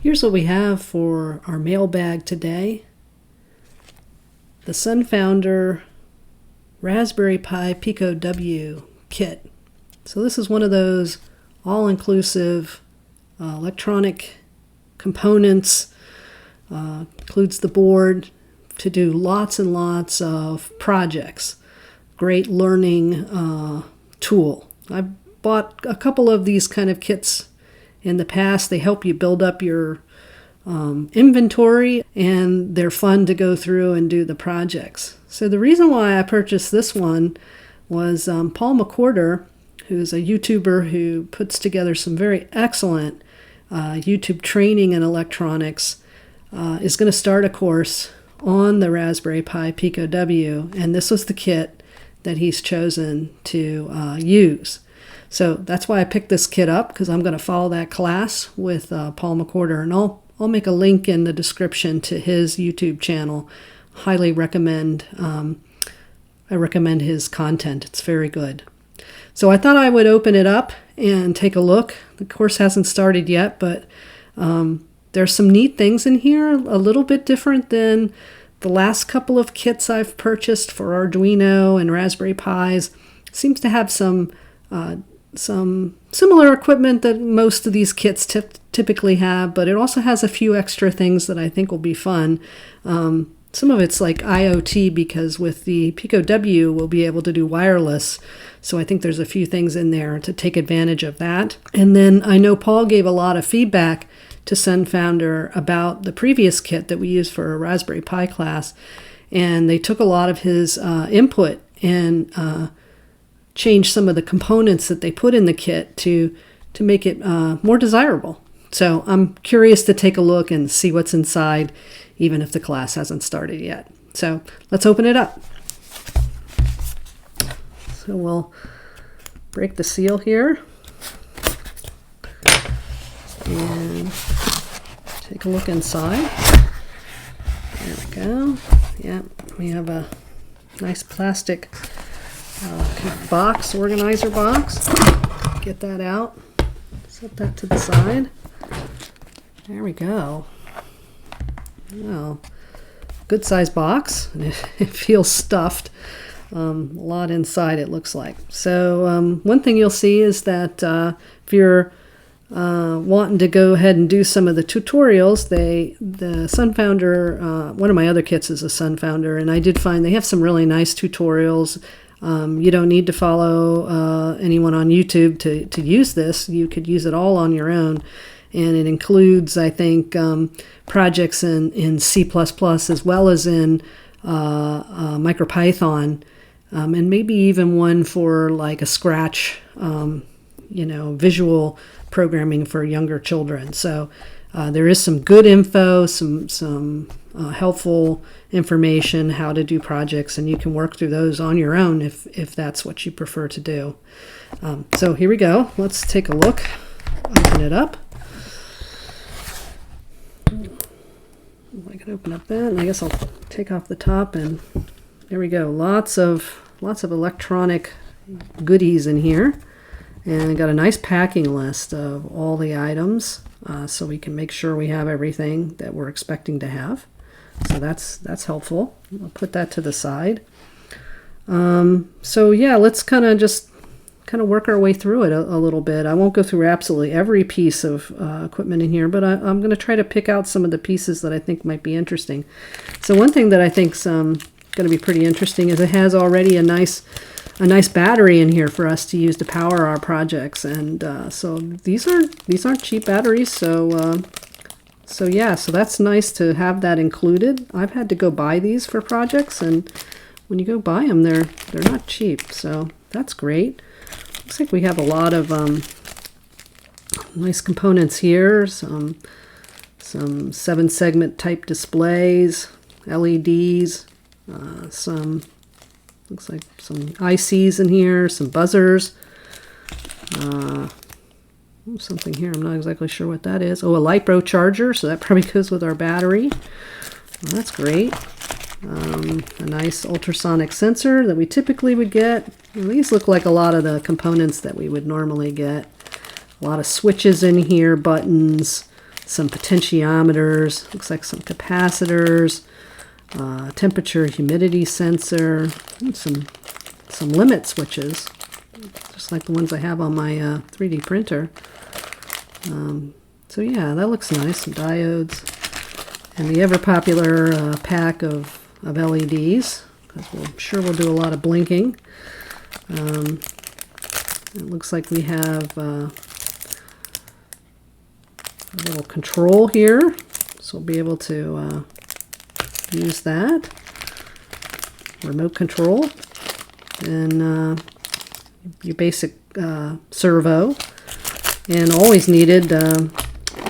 Here's what we have for our mailbag today. The Sunfounder Raspberry Pi Pico W kit. So this is one of those all-inclusive electronic components. Includes the board to do lots and lots of projects. Great learning tool. I've bought a couple of these kind of kits in the past. They help you build up your inventory, and they're fun to go through and do the projects. So the reason why I purchased this one was Paul McWhorter, who's a YouTuber who puts together some very excellent YouTube training in electronics, is going to start a course on the Raspberry Pi Pico W, and this was the kit that he's chosen to use. So that's why I picked this kit up, because I'm going to follow that class with Paul McWhorter, and I'll make a link in the description to his YouTube channel. Highly recommend. I recommend his content. It's very good. So I thought I would open it up and take a look. The course hasn't started yet, but there's some neat things in here, a little bit different than the last couple of kits I've purchased for Arduino and Raspberry Pis. Seems to have some similar equipment that most of these kits typically have, but it also has a few extra things that I think will be fun. Some of it's like IoT, because with the Pico W we'll be able to do wireless, so I think there's a few things in there to take advantage of that. And then I know Paul gave a lot of feedback to Sunfounder about the previous kit that we used for a Raspberry Pi class, and they took a lot of his input and changed some of the components that they put in the kit to make it more desirable. So I'm curious to take a look and see what's inside, even if the class hasn't started yet. So let's open it up. So we'll break the seal here and take a look inside. There we go. Yeah, we have a nice plastic box, organizer box. Get that out. Set that to the side. There we go. Well, good size box. It feels stuffed. A lot inside, it looks like. So one thing you'll see is that if you're wanting to go ahead and do some of the tutorials, the Sunfounder, one of my other kits is a Sunfounder, and I did find they have some really nice tutorials. You don't need to follow anyone on YouTube to use this. You could use it all on your own. And it includes, I think, projects in C++ as well as in MicroPython, and maybe even one for like a Scratch, visual programming for younger children. So there is some good info, some helpful information how to do projects, and you can work through those on your own if that's what you prefer to do. So here we go. Let's take a look. Open it up. I can open up that, and I guess I'll take off the top, and there we go. Lots of electronic goodies in here, and I got a nice packing list of all the items, so we can make sure we have everything that we're expecting to have. So that's helpful. I'll put that to the side. So yeah, let's kind of work our way through it a little bit. I won't go through absolutely every piece of equipment in here, but I'm going to try to pick out some of the pieces that I think might be interesting. So one thing that I think's going to be pretty interesting is it has already a nice battery in here for us to use to power our projects, and so these aren't cheap batteries. So so that's nice to have that included. I've had to go buy these for projects, and when you go buy them, they're not cheap. So that's great. Looks like we have a lot of nice components here. Some 7-segment type displays, LEDs, some looks like some ICs in here, some buzzers. Something here, I'm not exactly sure what that is. Oh, a LiPo charger, so that probably goes with our battery. Well, that's great. A nice ultrasonic sensor that we typically would get. And these look like a lot of the components that we would normally get. A lot of switches in here, buttons, some potentiometers, looks like some capacitors, temperature, humidity sensor, and some limit switches, just like the ones I have on my 3D printer. So yeah, that looks nice. Some diodes, and the ever popular pack of LEDs, because I'm sure we'll do a lot of blinking. It looks like we have a little control here, so we'll be able to use that. Remote control, and your basic servo, and always needed a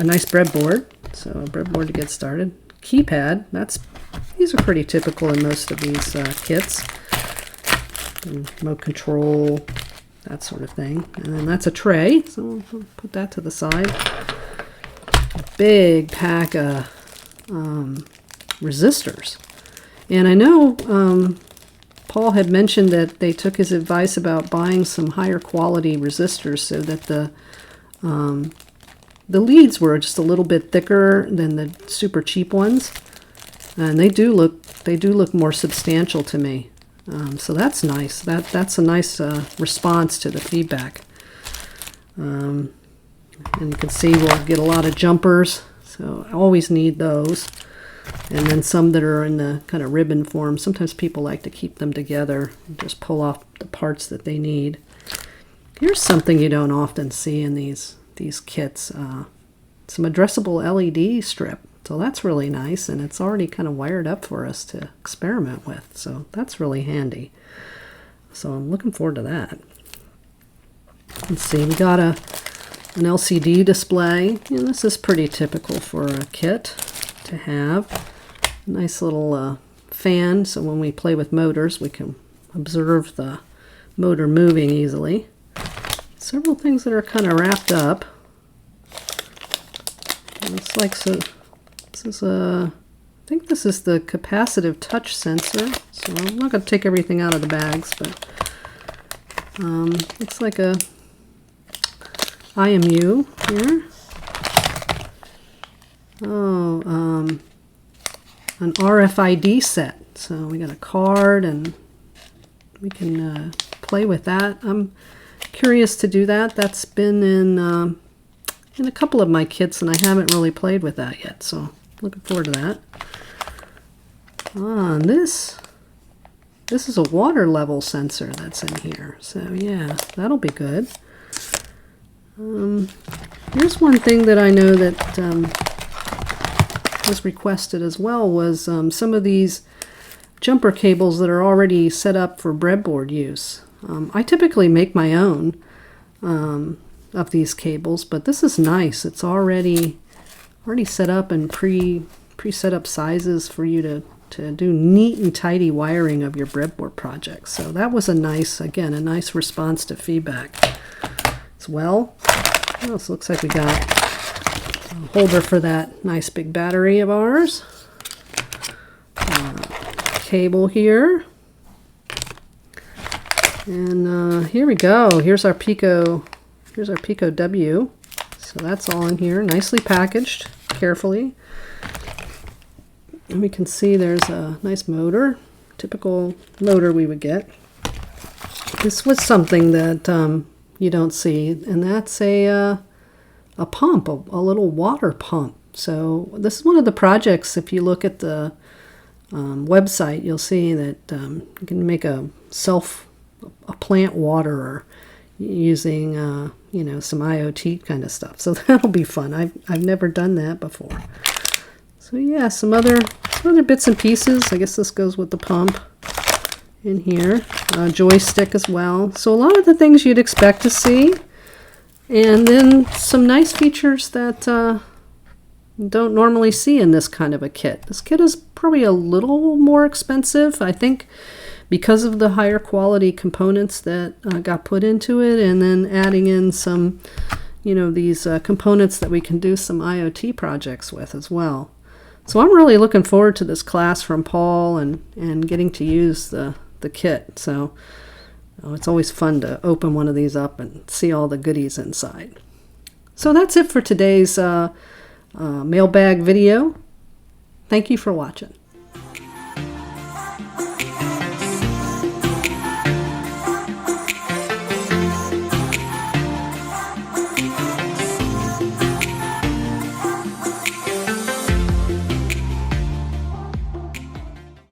nice breadboard, so a breadboard to get started. Keypad, these are pretty typical in most of these kits. And remote control, that sort of thing. And then that's a tray, so we'll put that to the side. A big pack of resistors. And I know Paul had mentioned that they took his advice about buying some higher quality resistors so that the leads were just a little bit thicker than the super cheap ones. And they do look more substantial to me. So that's nice. That's a nice response to the feedback. And you can see we'll get a lot of jumpers, so I always need those. And then some that are in the kind of ribbon form. Sometimes people like to keep them together and just pull off the parts that they need. Here's something you don't often see in these kits. Some addressable LED strip. So that's really nice, and it's already kind of wired up for us to experiment with. So that's really handy. So I'm looking forward to that. Let's see, we got an LCD display. And this is pretty typical for a kit to have. A nice little fan, so when we play with motors, we can observe the motor moving easily. Several things that are kind of wrapped up. Looks like so. I think this is the capacitive touch sensor. So I'm not going to take everything out of the bags, but looks like a IMU here. Oh, an RFID set. So we got a card, and we can play with that. I'm curious to do that. That's been in a couple of my kits, and I haven't really played with that yet. So looking forward to that. And this is a water level sensor that's in here. So yeah, that'll be good. Here's one thing that I know that was requested as well was some of these jumper cables that are already set up for breadboard use. I typically make my own of these cables, but this is nice. It's already set up and pre-set up sizes for you to do neat and tidy wiring of your breadboard projects. So that was a nice response to feedback as well. What else? Looks like we got a holder for that nice big battery of ours. Cable here. And here we go. Here's our Pico W. So that's all in here, nicely packaged, carefully. And we can see there's a nice motor, typical motor we would get. This was something that you don't see, and that's a pump, a little water pump. So this is one of the projects. If you look at the website, you'll see that you can make a plant waterer using some IoT kind of stuff. So that'll be fun. I've never done that before. So yeah, some other bits and pieces. I guess this goes with the pump in here. Joystick as well. So a lot of the things you'd expect to see. And then some nice features that don't normally see in this kind of a kit. This kit is probably a little more expensive, I think, because of the higher quality components that got put into it, and then adding in some, these components that we can do some IoT projects with as well. So I'm really looking forward to this class from Paul and getting to use the kit. So it's always fun to open one of these up and see all the goodies inside. So that's it for today's mailbag video. Thank you for watching.